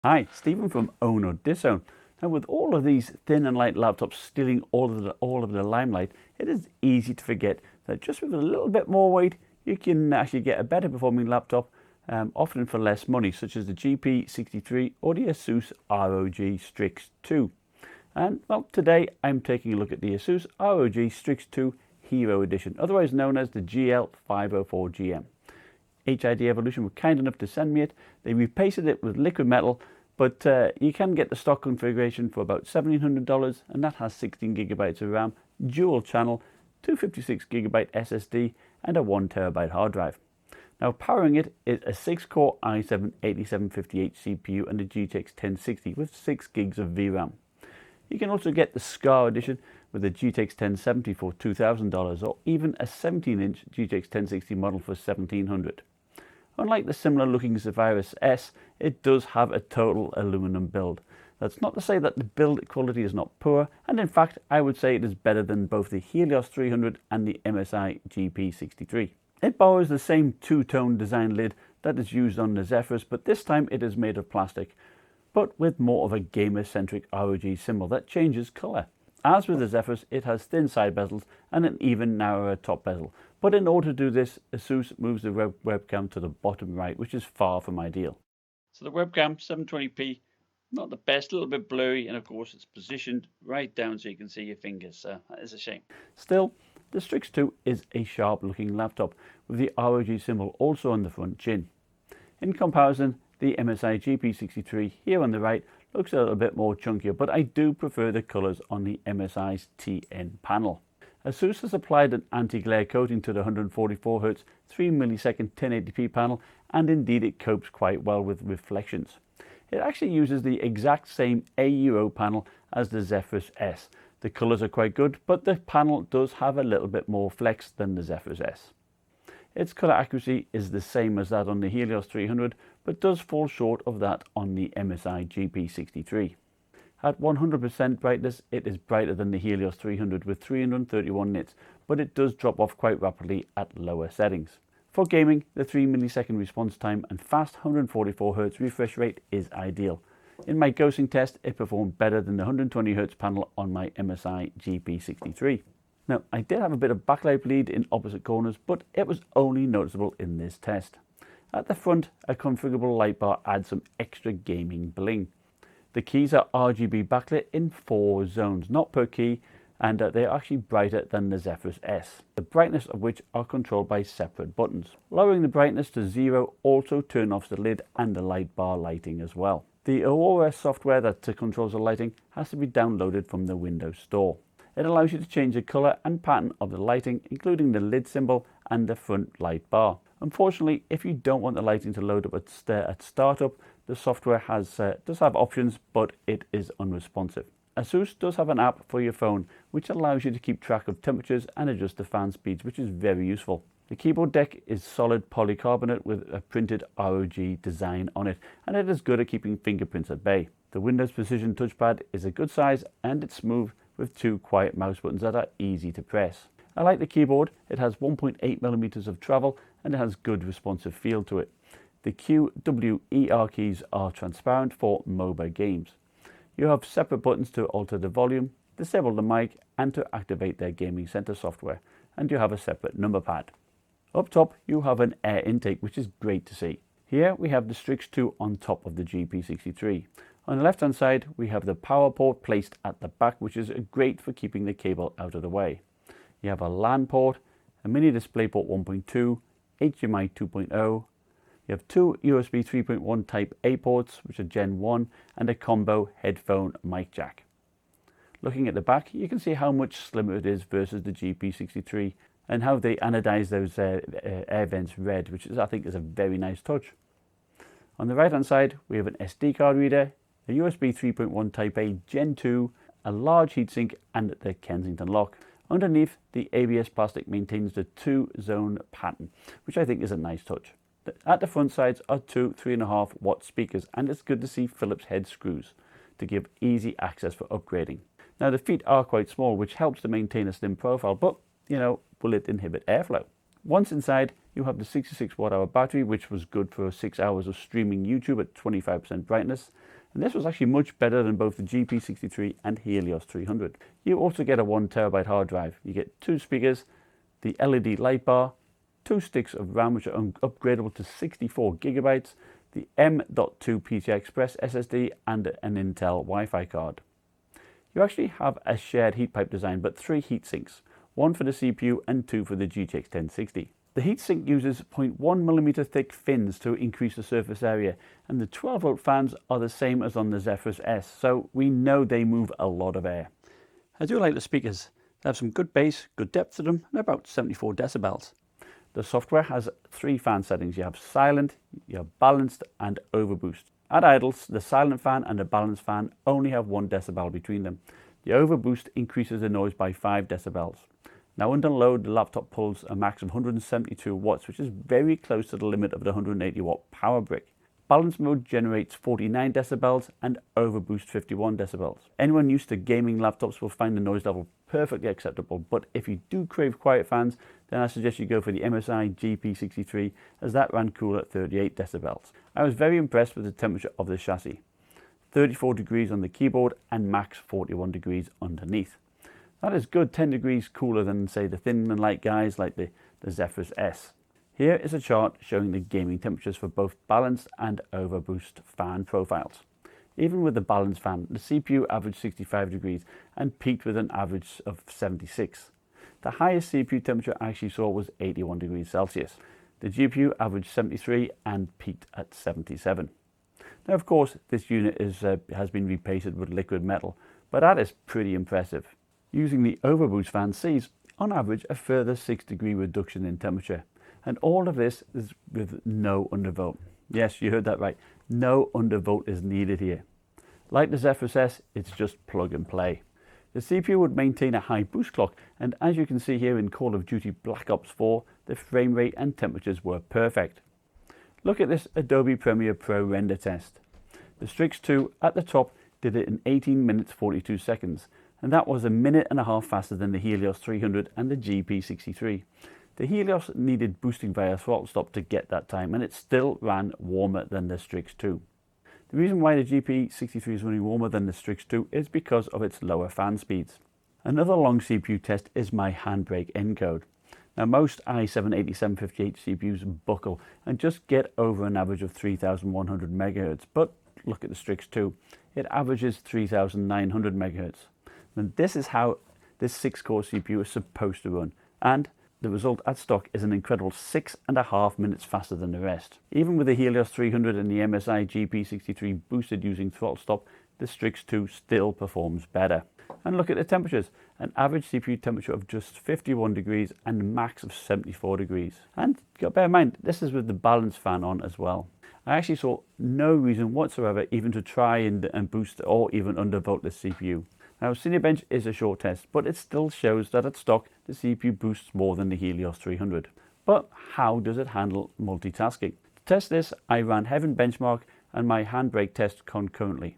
Hi, Stephen from Own or Disown. Now, with all of these thin and light laptops stealing all of the limelight, it is easy to forget that just with a little bit more weight, you can actually get a better performing laptop, often for less money, such as the GP63 or the Asus ROG Strix 2. And well, today I'm taking a look at the Asus ROG Strix 2 Hero Edition, otherwise known as the GL504GM. HID Evolution were kind enough to send me it. They repasted it with liquid metal, but you can get the stock configuration for about $1,700, and that has 16 gigabytes of RAM, dual channel, 256 gigabyte SSD, and a 1 terabyte hard drive. Now, powering it is a 6-core i7-8750H CPU and a GTX 1060 with 6 gigs of VRAM. You can also get the SCAR edition with a GTX 1070 for $2,000, or even a 17-inch GTX 1060 model for $1,700. Unlike the similar looking Zephyrus S, it does have a total aluminum build. That's not to say that the build quality is not poor, and in fact I would say it is better than both the Helios 300 and the MSI GP63. It borrows the same two-tone design lid that is used on the Zephyrus, but this time it is made of plastic, but with more of a gamer-centric ROG symbol that changes colour. As with the Zephyrus, it has thin side bezels and an even narrower top bezel. But in order to do this, Asus moves the webcam to the bottom right, which is far from ideal. So the webcam, 720p, not the best, a little bit blurry, and of course it's positioned right down so you can see your fingers, so that is a shame. Still, the Strix 2 is a sharp looking laptop with the ROG symbol also on the front chin. In comparison, the MSI GP63 here on the right looks a little bit more chunkier, but I do prefer the colours on the MSI's TN panel. Asus has applied an anti-glare coating to the 144Hz 3 millisecond 1080p panel, and indeed it copes quite well with reflections. It actually uses the exact same AUO panel as the Zephyrus S. The colours are quite good, but the panel does have a little bit more flex than the Zephyrus S. Its colour accuracy is the same as that on the Helios 300, but does fall short of that on the MSI GP63. At 100% brightness, it is brighter than the Helios 300 with 331 nits, but it does drop off quite rapidly at lower settings. For gaming, the 3 millisecond response time and fast 144Hz refresh rate is ideal. In my ghosting test, it performed better than the 120Hz panel on my MSI GP63. Now, I did have a bit of backlight bleed in opposite corners, but it was only noticeable in this test. At the front, a configurable light bar adds some extra gaming bling. The keys are RGB backlit in 4 zones, not per key, and they are actually brighter than the Zephyrus S, the brightness of which are controlled by separate buttons. Lowering the brightness to 0 also turns off the lid and the light bar lighting as well. The Aurora software that controls the lighting has to be downloaded from the Windows Store. It allows you to change the colour and pattern of the lighting, including the lid symbol and the front light bar. Unfortunately, if you don't want the lighting to load up at startup, the software does have options, but it is unresponsive. Asus does have an app for your phone, which allows you to keep track of temperatures and adjust the fan speeds, which is very useful. The keyboard deck is solid polycarbonate with a printed ROG design on it, and it is good at keeping fingerprints at bay. The Windows Precision touchpad is a good size, and it's smooth with 2 quiet mouse buttons that are easy to press. I like the keyboard. It has 1.8mm of travel, and it has good responsive feel to it. The Q, W, ER keys are transparent for MOBA games. You have separate buttons to alter the volume, disable the mic, and to activate their gaming center software, and you have a separate number pad. Up top, you have an air intake, which is great to see. Here we have the Strix 2 on top of the GP63. On the left hand side, we have the power port placed at the back, which is great for keeping the cable out of the way. You have a LAN port, a mini DisplayPort 1.2, HDMI 2.0, you have 2 USB 3.1 Type A ports, which are Gen 1, and a combo headphone mic jack. Looking at the back, you can see how much slimmer it is versus the GP63, and how they anodize those air vents red, which I think is a very nice touch. On the right hand side, we have an SD card reader, a USB 3.1 Type A Gen 2, a large heatsink, and the Kensington lock. Underneath, the ABS plastic maintains the 2-zone pattern, which I think is a nice touch. At the front sides are 2 3.5 watt speakers, and it's good to see Phillips head screws to give easy access for upgrading. Now, the feet are quite small, which helps to maintain a slim profile, but will it inhibit airflow? Once inside, you have the 66 watt-hour battery, which was good for 6 hours of streaming YouTube at 25% brightness. and this was actually much better than both the GP63 and Helios 300. You also get a 1TB hard drive. You get 2 speakers, the LED light bar, 2 sticks of RAM which are upgradable to 64GB, the M.2 PCI Express SSD, and an Intel Wi-Fi card. You actually have a shared heat pipe design, but 3 heat sinks, 1 for the CPU and 2 for the GTX 1060. The heatsink uses 0.1mm thick fins to increase the surface area, and the 12V fans are the same as on the Zephyrus S, so we know they move a lot of air. I do like the speakers. They have some good bass, good depth to them, and about 74 decibels. The software has 3 fan settings. You have silent, you have balanced, and overboost. At idles, the silent fan and the balanced fan only have 1 decibel between them. The overboost increases the noise by 5 decibels. Now under load, the laptop pulls a max of 172 watts, which is very close to the limit of the 180 watt power brick. Balance mode generates 49 decibels and overboost 51 decibels. Anyone used to gaming laptops will find the noise level perfectly acceptable, but if you do crave quiet fans, then I suggest you go for the MSI GP63, as that ran cool at 38 decibels. I was very impressed with the temperature of the chassis. 34 degrees on the keyboard and max 41 degrees underneath. That is good 10 degrees cooler than, say, the thin and light guys like the Zephyrus S. Here is a chart showing the gaming temperatures for both balanced and overboost fan profiles. Even with the balanced fan, the CPU averaged 65 degrees and peaked with an average of 76. The highest CPU temperature I actually saw was 81 degrees Celsius. The GPU averaged 73 and peaked at 77. Now, of course, this unit has been repainted with liquid metal, but that is pretty impressive. Using the overboost fan sees, on average, a further 6 degree reduction in temperature. And all of this is with no undervolt. Yes, you heard that right. No undervolt is needed here. Like the Zephyrus S, it's just plug and play. The CPU would maintain a high boost clock, and as you can see here in Call of Duty Black Ops 4, the frame rate and temperatures were perfect. Look at this Adobe Premiere Pro render test. The Strix 2 at the top did it in 18 minutes 42 seconds, and that was 1.5 minutes faster than the Helios 300 and the GP63. The Helios needed boosting via throttle stop to get that time, and it still ran warmer than the Strix 2. The reason why the GP63 is running warmer than the Strix 2 is because of its lower fan speeds. Another long CPU test is my handbrake encode. Now, most i7-8758 CPUs buckle and just get over an average of 3100 MHz, but look at the Strix 2. It averages 3900 MHz. And this is how this 6-core CPU is supposed to run, and the result at stock is an incredible 6.5 minutes faster than the rest. Even with the Helios 300 and the MSI GP63 boosted using throttle stop, the Strix 2 still performs better. And look at the temperatures, an average CPU temperature of just 51 degrees and max of 74 degrees. And you got to bear in mind, this is with the balanced fan on as well. I actually saw no reason whatsoever even to try and boost or even undervolt this CPU. Now, Cinebench is a short test, but it still shows that at stock, the CPU boosts more than the Helios 300. But how does it handle multitasking? To test this, I ran Heaven Benchmark and my handbrake test concurrently.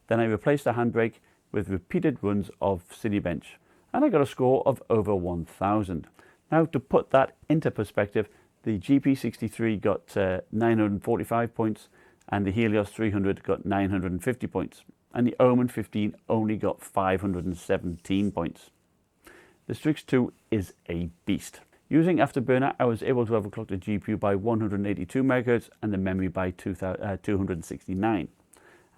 Then I replaced the handbrake with repeated runs of Cinebench, and I got a score of over 1000. Now, to put that into perspective, the GP63 got 945 points, and the Helios 300 got 950 points. And the Omen 15 only got 517 points. The Strix 2 is a beast. Using Afterburner, I was able to overclock the GPU by 182 MHz and the memory by 269.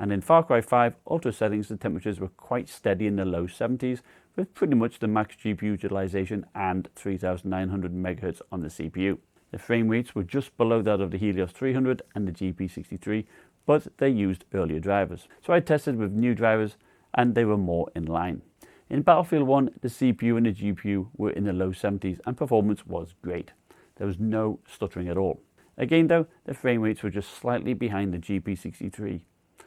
And in Far Cry 5 Ultra settings, the temperatures were quite steady in the low 70s, with pretty much the max GPU utilization and 3900 MHz on the CPU. The frame rates were just below that of the Helios 300 and the GP63, but they used earlier drivers. So I tested with new drivers and they were more in line. In Battlefield 1, the CPU and the GPU were in the low 70s and performance was great. There was no stuttering at all. Again though, the frame rates were just slightly behind the GP63.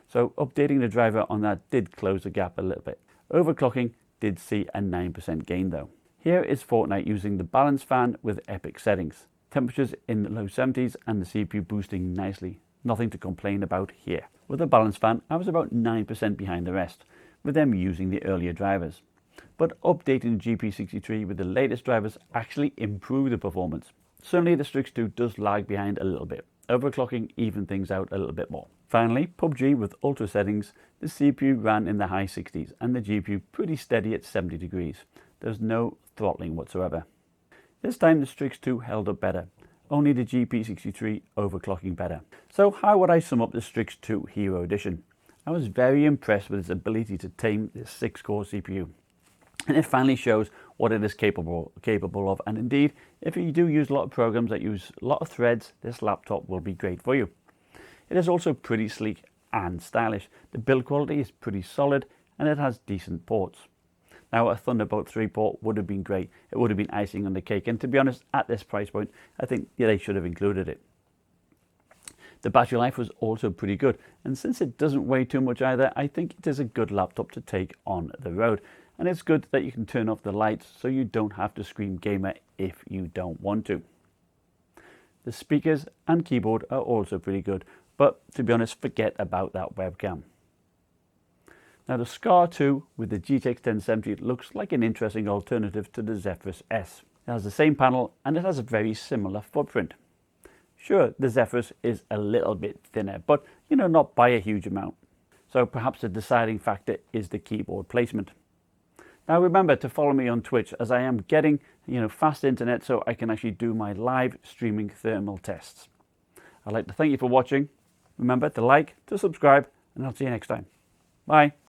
So updating the driver on that did close the gap a little bit. Overclocking did see a 9% gain though. Here is Fortnite using the balanced fan with epic settings. Temperatures in the low 70s and the CPU boosting nicely. Nothing to complain about here. With the balanced fan, I was about 9% behind the rest, with them using the earlier drivers. But updating the GP63 with the latest drivers actually improved the performance. Certainly the Strix 2 does lag behind a little bit. Overclocking evened things out a little bit more. Finally, PUBG with ultra settings, the CPU ran in the high 60s and the GPU pretty steady at 70 degrees. There's no throttling whatsoever. This time the Strix 2 held up better, only the GP63 overclocking better. So how would I sum up the Strix 2 Hero Edition? I was very impressed with its ability to tame this 6-core CPU. And it finally shows what it is capable of, and indeed, if you do use a lot of programs that use a lot of threads, this laptop will be great for you. It is also pretty sleek and stylish. The build quality is pretty solid and it has decent ports. Now a Thunderbolt 3 port would have been great. It would have been icing on the cake, and to be honest, at this price point, I think they should have included it. The battery life was also pretty good, and since it doesn't weigh too much either, I think it is a good laptop to take on the road. And it's good that you can turn off the lights so you don't have to scream gamer if you don't want to. The speakers and keyboard are also pretty good, but to be honest, forget about that webcam. Now the Scar 2 with the GTX 1070 looks like an interesting alternative to the Zephyrus S. It has the same panel and it has a very similar footprint. Sure, the Zephyrus is a little bit thinner, but not by a huge amount. So perhaps the deciding factor is the keyboard placement. Now remember to follow me on Twitch, as I am getting fast internet so I can actually do my live streaming thermal tests. I'd like to thank you for watching. Remember to like, to subscribe, and I'll see you next time. Bye.